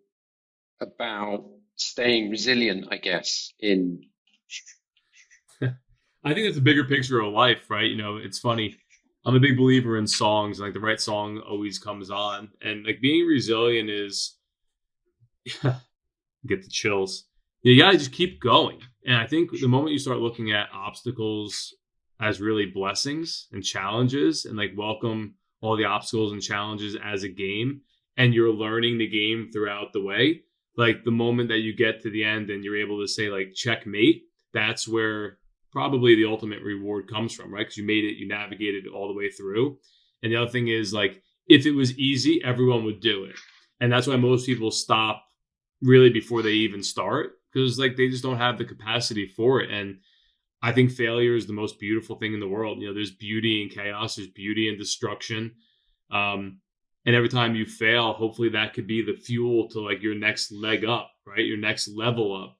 about staying resilient, I guess, in... I think it's a bigger picture of life, right? It's funny. I'm a big believer in songs. Like the right song always comes on. And like being resilient is, get the chills. You got to just keep going. And I think the moment you start looking at obstacles as really blessings and challenges, and like welcome all the obstacles and challenges as a game, and you're learning the game throughout the way, like the moment that you get to the end and you're able to say like checkmate, that's where probably the ultimate reward comes from, right? Because you made it, you navigated it all the way through. And the other thing is like, if it was easy, everyone would do it. And that's why most people stop really before they even start, because like they just don't have the capacity for it. And I think failure is the most beautiful thing in the world. There's beauty in chaos, there's beauty in destruction. And every time you fail, hopefully that could be the fuel to like your next leg up, right? Your next level up.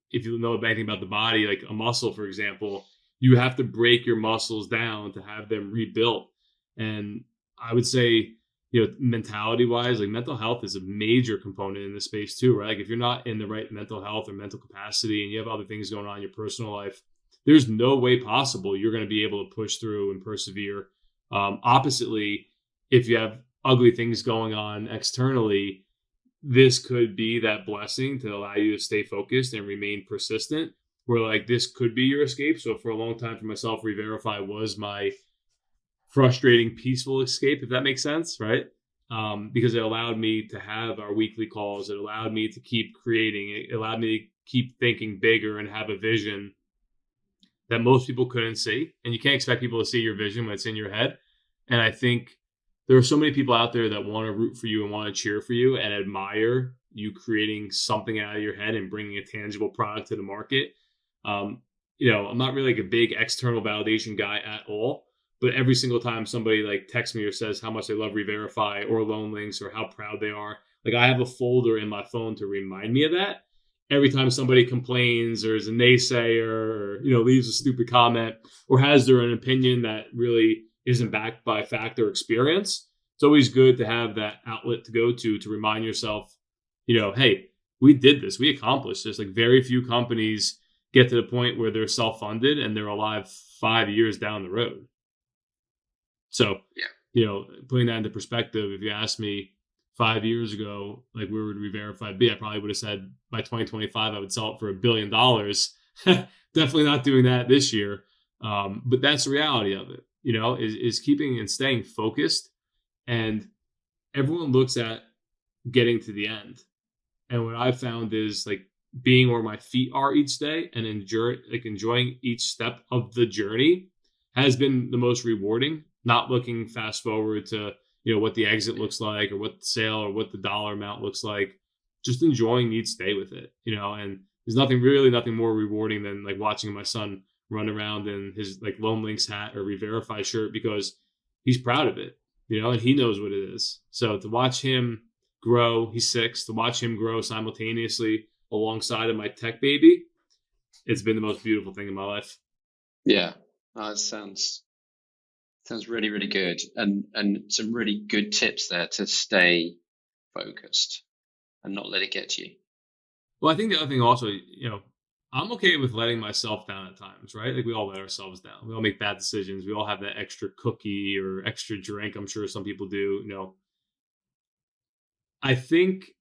If you know anything about the body, like a muscle, for example, you have to break your muscles down to have them rebuilt. And I would say, mentality wise, like mental health is a major component in this space too, right? Like if you're not in the right mental health or mental capacity and you have other things going on in your personal life, there's no way possible you're going to be able to push through and persevere. Oppositely, if you have ugly things going on externally, this could be that blessing to allow you to stay focused and remain persistent, where like this could be your escape. So for a long time for myself, Reverify was my frustrating, peaceful escape, if that makes sense, right? Because it allowed me to have our weekly calls. It allowed me to keep creating. It allowed me to keep thinking bigger and have a vision that most people couldn't see. And you can't expect people to see your vision when it's in your head. And I think there are so many people out there that want to root for you and want to cheer for you and admire you creating something out of your head and bringing a tangible product to the market. I'm not really like a big external validation guy at all, but every single time somebody like texts me or says how much they love Reverify or LoanLynx or how proud they are, like I have a folder in my phone to remind me of that. Every time somebody complains or is a naysayer or, leaves a stupid comment or has their own opinion that really isn't backed by fact or experience, it's always good to have that outlet to go to remind yourself, hey, we did this, we accomplished this. Like very few companies get to the point where they're self-funded and they're alive 5 years down the road. So, putting that into perspective, if you asked me 5 years ago, like where would Reverify be? I probably would have said by 2025, I would sell it for $1 billion. Definitely not doing that this year. But that's the reality of it, is keeping and staying focused. And everyone looks at getting to the end. And what I've found is like being where my feet are each day and enjoying each step of the journey has been the most rewarding, not looking fast forward to, what the exit looks like or what the sale or what the dollar amount looks like, just enjoying each day with it, and there's nothing more rewarding than like watching my son run around in his like LoanLynx hat or Reverify shirt because he's proud of it, and he knows what it is. So to watch him grow, he's 6, to watch him grow simultaneously alongside of my tech baby, it's been the most beautiful thing in my life. Yeah, it sounds really, really good, and some really good tips there to stay focused and not let it get to you. Well, I think the other thing also, I'm okay with letting myself down at times, right? Like we all let ourselves down. We all make bad decisions. We all have that extra cookie or extra drink. I'm sure some people do, I think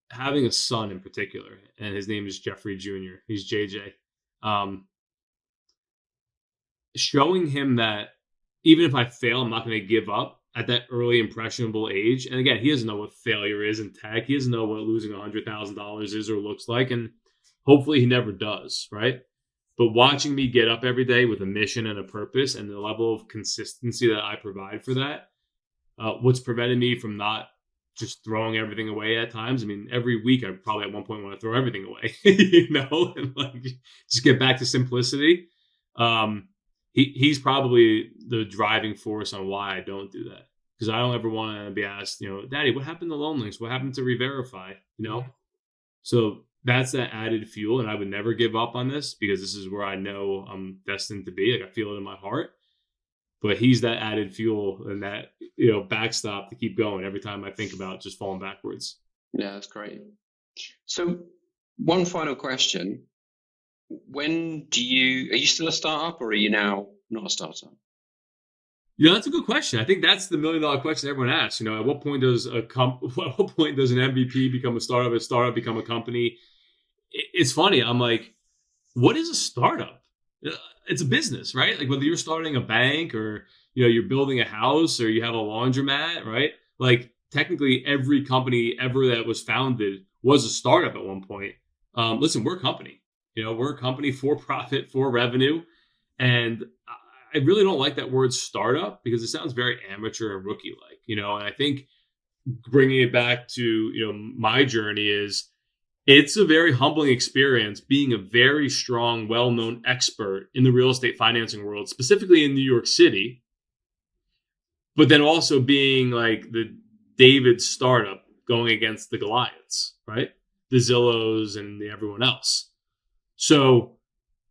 having a son in particular, and his name is Jeffrey Jr., he's JJ, showing him that even if I fail, I'm not going to give up at that early impressionable age. And again, he doesn't know what failure is in tech. He doesn't know what losing $100,000 is or looks like. And hopefully he never does, right? But watching me get up every day with a mission and a purpose and the level of consistency that I provide for that, what's prevented me from not just throwing everything away at times. I mean, every week I probably at one point want to throw everything away, and like just get back to simplicity. He's probably the driving force on why I don't do that, because I don't ever want to be asked, Daddy, what happened to LoanLynx? What happened to Reverify? So that's that added fuel, and I would never give up on this because this is where I know I'm destined to be. Like I feel it in my heart. But he's that added fuel and that backstop to keep going every time I think about just falling backwards. Yeah, that's great. So one final question. Are you still a startup or are you now not a startup? That's a good question. I think that's the $1 million question everyone asks. At what point does an MVP become a startup become a company? It's funny. I'm like, what is a startup? It's a business, right? Like whether you're starting a bank or, you're building a house or you have a laundromat, right? Like technically every company ever that was founded was a startup at one point. Listen, we're a company. We're a company for profit, for revenue. And I really don't like that word startup because it sounds very amateur and rookie-like, and I think bringing it back to, my journey is It's a very humbling experience being a very strong, well-known expert in the real estate financing world, specifically in New York City, but then also being like the David startup going against the Goliaths, right? The Zillows and everyone else. So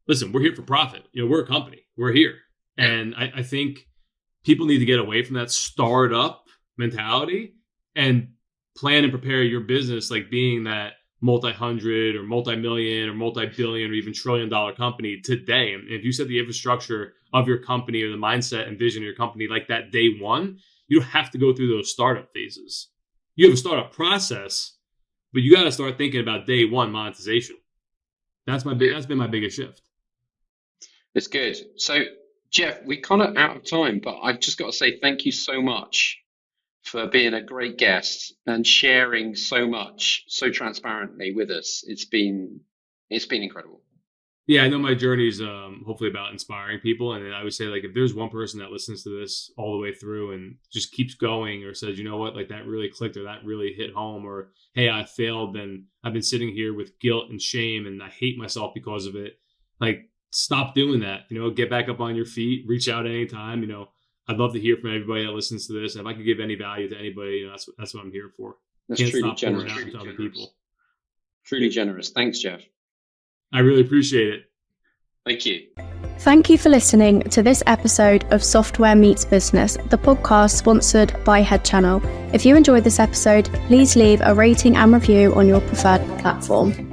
listen, we're here for profit. We're a company. We're here. And I think people need to get away from that startup mentality and plan and prepare your business like being that multi-hundred or multi-million or multi-billion or even trillion-dollar company today. And if you set the infrastructure of your company or the mindset and vision of your company like that day one, you don't have to go through those startup phases. You have a startup process, but you got to start thinking about day one monetization. That's been my biggest shift. It's good. So, Jeff, we're kind of out of time, but I've just got to say thank you so much for being a great guest and sharing so much, so transparently with us. It's been incredible. Yeah, I know my journey is hopefully about inspiring people. And I would say, like, if there's one person that listens to this all the way through and just keeps going or says, you know what, like that really clicked or that really hit home, or, hey, I failed, then I've been sitting here with guilt and shame and I hate myself because of it. Like, stop doing that. Get back up on your feet, reach out anytime. I'd love to hear from everybody that listens to this. And if I could give any value to anybody, that's what I'm here for. That's Can't truly stop generous. pouring out to other people. Truly generous. Thanks, Jeff. I really appreciate it. Thank you. Thank you for listening to this episode of Software Meets Business, the podcast sponsored by Head Channel. If you enjoyed this episode, please leave a rating and review on your preferred platform.